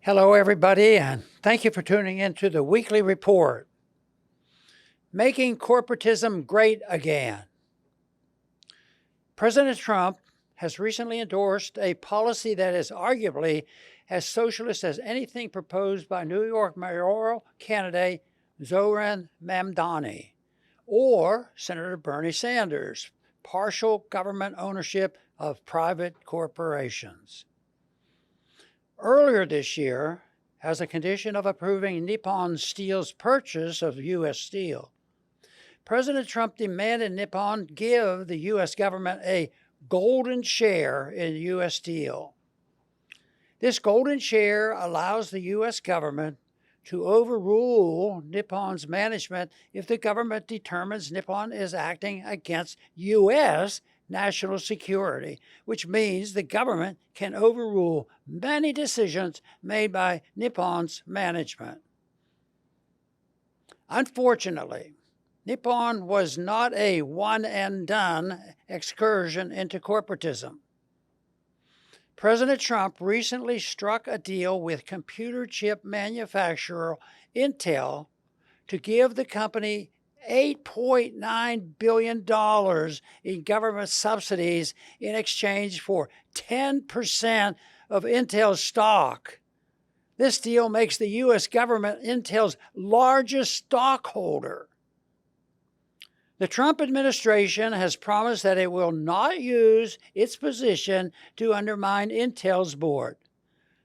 Hello, everybody, and thank you for tuning in to the weekly report. Making corporatism great again. President Trump has recently endorsed a policy that is arguably as socialist as anything proposed by New York mayoral candidate Zohran Mamdani or Senator Bernie Sanders, partial government ownership of private corporations. Earlier this year, as a condition of approving Nippon Steel's purchase of U.S. Steel, President Trump demanded Nippon give the U.S. government a golden share in U.S. Steel. This golden share allows the U.S. government to overrule Nippon's management if the government determines Nippon is acting against U.S. national security, which means the government can overrule many decisions made by Nippon's management. Unfortunately, Nippon was not a one-and-done excursion into corporatism. President Trump recently struck a deal with computer chip manufacturer Intel to give the company $8.9 billion in government subsidies in exchange for 10% of Intel's stock. This deal makes the U.S. government Intel's largest stockholder. The Trump administration has promised that it will not use its position to undermine Intel's board.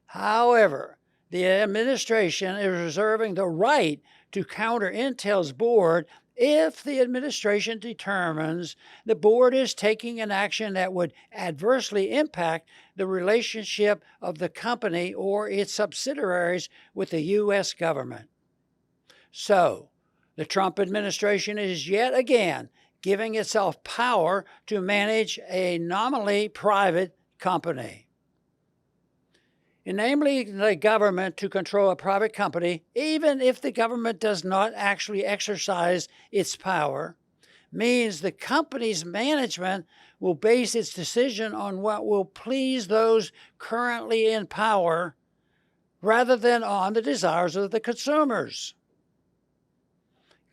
However, the administration is reserving the right to counter Intel's board if the administration determines the board is taking an action that would adversely impact the relationship of the company or its subsidiaries with the U.S. government. So, the Trump administration is yet again giving itself power to manage a nominally private company. Enabling the government to control a private company, even if the government does not actually exercise its power, means the company's management will base its decision on what will please those currently in power rather than on the desires of the consumers.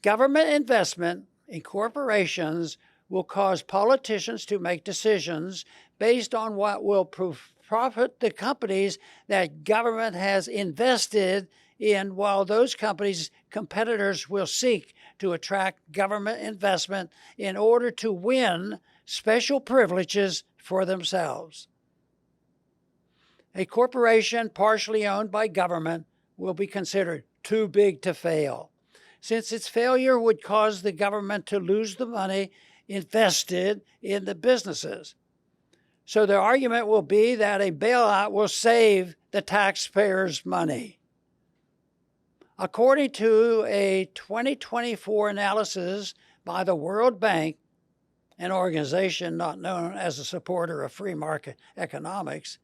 Government investment in corporations will cause politicians to make decisions based on what will profit the companies that government has invested in, while those companies' competitors will seek to attract government investment in order to win special privileges for themselves. A corporation partially owned by government will be considered too big to fail, since its failure would cause the government to lose the money invested in the businesses. So the argument will be that a bailout will save the taxpayers' money. According to a 2024 analysis by the World Bank, an organization not known as a supporter of free market economics,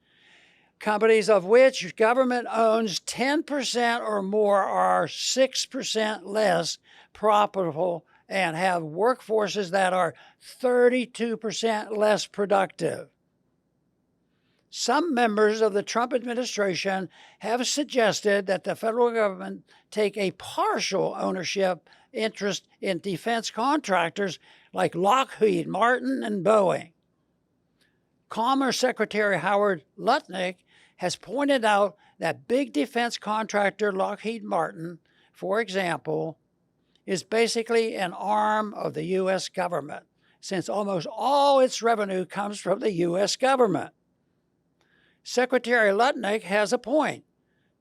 companies of which government owns 10% or more are 6% less profitable and have workforces that are 32% less productive. Some members of the Trump administration have suggested that the federal government take a partial ownership interest in defense contractors like Lockheed Martin and Boeing. Commerce Secretary Howard Lutnick has pointed out that big defense contractor Lockheed Martin, for example, is basically an arm of the U.S. government, since almost all its revenue comes from the U.S. government. Secretary Lutnick has a point,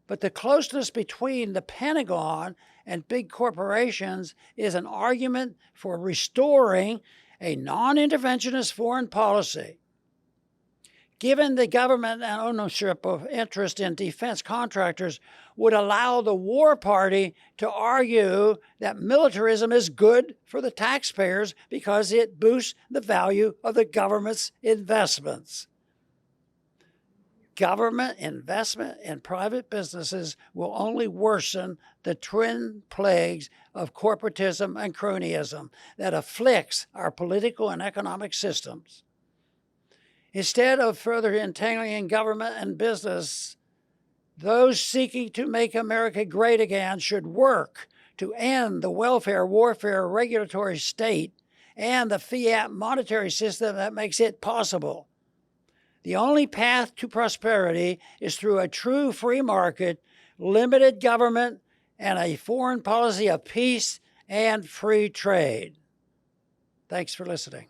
but the closeness between the Pentagon and big corporations is an argument for restoring a non-interventionist foreign policy. Given the government and ownership of interest in defense contractors would allow the war party to argue that militarism is good for the taxpayers because it boosts the value of the government's investments. Government investment in private businesses will only worsen the twin plagues of corporatism and cronyism that afflicts our political and economic systems. Instead of further entangling government and business, Those seeking to make America great again should work to end the welfare, warfare, regulatory state and the fiat monetary system that makes it possible. The only path to prosperity is through a true free market, limited government, and a foreign policy of peace and free trade. Thanks for listening.